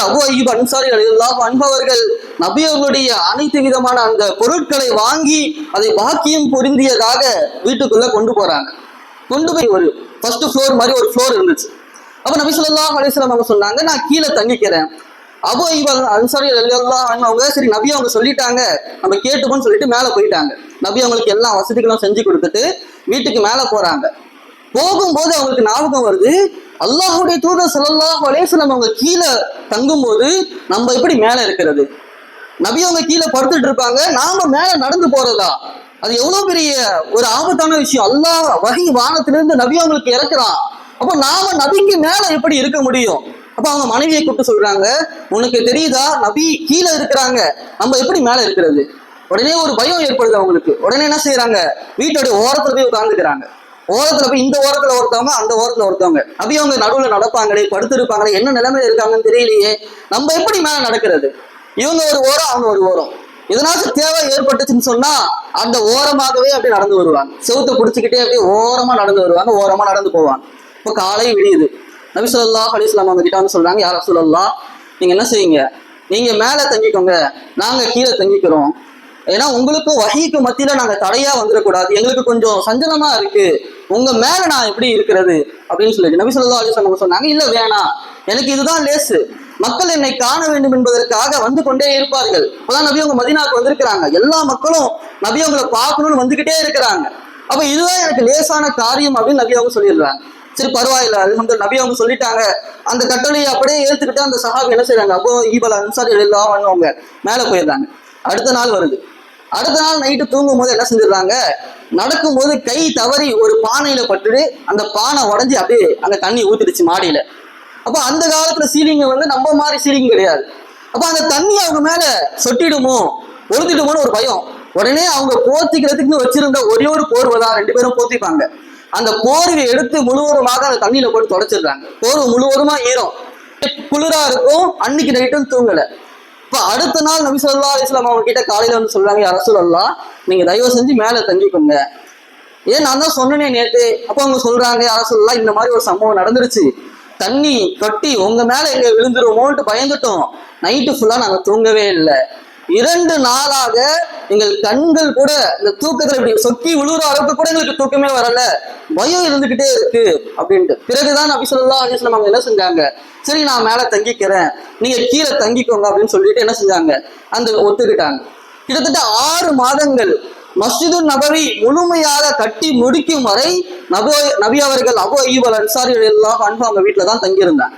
Abu Ayub Ansari ரலியல்லாஹு அன்ஹு அவர்கள் நபி அவர்களுடைய அனைத்து விதமான அந்த பொருட்களை வாங்கி அதை பாக்கியம் பொருந்தியதாக வீட்டுக்குள்ள கொண்டு போறாங்க. கொண்டு போய் ஒரு ஃபர்ஸ்ட் ஃப்ளோர் மாதிரி ஒரு ஃப்ளோர் இருந்துச்சு. அப்ப நபி ஸல்லல்லாஹு அலைஹி வஸல்லம் அவங்க சொன்னாங்க, நான் கீழே தங்கிக்கிறேன். அபூ அய்யூப் அன்சாரி ரலியல்லாஹு அன்ஹு அவங்க சரி நபி அவங்க சொல்லிட்டாங்க, நம்ம கேட்டுப்போன்னு சொல்லிட்டு மேலே போயிட்டாங்க. நபி அவங்களுக்கு எல்லா வசதிகளும் செஞ்சு கொடுத்துட்டு வீட்டுக்கு மேலே போறாங்க. போகும்போது அவங்களுக்கு ஞாபகம் வருது, அல்லாஹ்வுடைய தூதர் ஸல்லல்லாஹு அலைஹி வஸல்லம் அவங்க கீழே தங்கும் போது நம்ம எப்படி மேலே இருக்கிறது? நபி அவங்க கீழே படுத்துட்டு இருப்பாங்க, நாம மேலே நடந்து போறதா? அது எவ்வளவு பெரிய ஒரு ஆபத்தான விஷயம். அல்லாஹ் வஹி வானத்திலிருந்து நபி அவங்களுக்கு இறக்குறான். அப்போ நாம நபிக்கு மேல எப்படி இருக்க முடியும்? அப்ப அவங்க மனைவியை கூப்பிட்டு சொல்றாங்க, உனக்கு தெரியுதா நபி கீழே இருக்கிறாங்க, நம்ம எப்படி மேலே இருக்கிறது? உடனே ஒரு பயம் ஏற்படுது அவங்களுக்கு. உடனே என்ன செய்யறாங்க, வீட்டோட ஓரத்துல போய் உட்கார்ந்துக்கிறாங்க. ஓரத்துல போய் இந்த ஓரத்துல ஒருத்தவங்க, அந்த ஓரத்துல ஒருத்தவங்க. நபி அவங்க நடுவுல நடப்பாங்களே, படுத்திருப்பாங்களே, என்ன நிலைமையில இருக்காங்கன்னு தெரியலையே, நம்ம எப்படி மேல நடக்கிறது? இவங்க ஒரு ஓரம், அவங்க ஒரு ஓரம். எதனாச்சும் தேவை ஏற்பட்டுச்சுன்னு சொன்னா அந்த ஓரமாகவே அப்படி நடந்து வருவாங்க. செவுத்தை பிடிச்சிக்கிட்டே அப்படியே ஓரமா நடந்து வருவாங்க, ஓரமா நடந்து போவாங்க. இப்போ காலை விடியுது. நபி ஸல்லல்லாஹு அலைஹி வஸல்லம் அவங்க கிட்ட வந்து சொல்றாங்க, யா ரசூலல்லாஹ், நீங்க என்ன செய்யுங்க, நீங்க மேல தங்கிக்கோங்க, நாங்க கீழே தங்கிக்கிறோம். ஏன்னா உங்களுக்கும் வஹீக்கு மத்தியில நாங்க தடையா வந்துடக்கூடாது, எங்களுக்கு கொஞ்சம் சஞ்சலமா இருக்கு, உங்க மேல நான் எப்படி இருக்கிறது அப்படின்னு சொல்லிட்டு நபி ஸல்லல்லாஹு அலைஹி வஸல்லம் சொன்னாங்க, இல்ல வேணாம், எனக்கு இதுதான் லேசு. மக்கள் என்னை காண வேண்டும் என்பதற்காக வந்து கொண்டே இருப்பார்கள். இப்பதான் நபி அவங்க மதீனாவுக்கு வந்திருக்கிறாங்க, எல்லா மக்களும் நபி அவங்களை பார்க்கணும்னு வந்துகிட்டே இருக்கிறாங்க. அப்ப இதுதான் எனக்கு லேசான காரியம் அப்படின்னு நபி அவங்க சொல்லிடுறாங்க. சரி பரவாயில்ல, அல்ஹம்துலில்லாஹ், நபி அவங்க சொல்லிட்டாங்க. அந்த கட்டளையை அப்படியே ஏற்றுக்கிட்டு அந்த சஹாபி என்ன செய்யறாங்க, அபூ அய்யூப் அன்சாரி ரலியல்லாஹு அன்ஹு அவங்க மேலே போயிடுறாங்க. அடுத்த நாள் வருது. அடுத்த நாள் நைட்டு தூங்கும் போது என்ன செஞ்சிடறாங்க, நடக்கும் போது கை தவறி ஒரு பானையில பட்டுட்டு அந்த பானை உடஞ்சி அப்படியே அந்த தண்ணி ஊத்திடுச்சு மாடியில. அப்ப அந்த காலத்துல சீலிங்க வந்து நம்ம மாதிரி சீலிங் கிடையாது. அப்ப அந்த தண்ணி அவங்க மேல சொட்டிடுமோ ஒழுத்திடுமோன்னு ஒரு பயம். உடனே அவங்க போத்திக்கிறதுக்குன்னு வச்சிருந்த ஒரே ஒரு போர்வைதான், 2 பேரும் போத்திப்பாங்க. அந்த போர்வை எடுத்து முழுவதுமாக அந்த தண்ணியில போட்டு தொடச்சிடுறாங்க. போர்வை முழுவதுமா ஈரம், குளிரா இருக்கும். அன்னைக்கு நைட்டும் தூங்கல. இப்ப அடுத்த நாள் நபி ஸல்லல்லாஹு அலைஹி வஸல்லம் அவங்க கிட்ட காலையில வந்து சொல்றாங்க, யா ரசூலல்லாஹ், நீங்க தயவு செஞ்சு மேல தங்கிக்கோங்க. ஏன் நான் தான் சொன்னேனே நேத்து. அப்ப அவங்க சொல்றாங்க, யா ரசூலல்லாஹ், இந்த மாதிரி ஒரு சம்பவம் நடந்துருச்சு, தண்ணி கொட்டி உங்க மேல எங்க விழுந்துருமோன்ட்டு பயந்துட்டோம், நைட்டு ஃபுல்லா நாங்க தூங்கவே இல்லை, 2 நாளாக எங்கள் கண்கள் கூட இந்த தூக்கத்துல இப்படி சொக்கி விழுற அளவுக்கு கூட எங்களுக்கு தூக்கமே வரல, பயம் இருந்துகிட்டே இருக்கு அப்படின்ட்டு. பிறகுதான் நபி ஸல்லல்லாஹு அலைஹி வஸல்லம் அவங்க என்ன செஞ்சாங்க, சரி நான் மேல தங்கிக்கிறேன், நீங்க கீழே தங்கிக்கோங்க அப்படின்னு சொல்லிட்டு என்ன செஞ்சாங்க, அந்த ஒத்துக்கிட்டாங்க. கிட்டத்தட்ட 6 மாதங்கள் மஸ்ஜிது நபவி முழுமையாக கட்டி முடிக்கும் வரை நபி அவர்கள் அபூ அய்யூப் அன்சாரி ரலியல்லாஹு அன்ஹு அவங்க வீட்டுல தான் தங்கியிருந்தாங்க.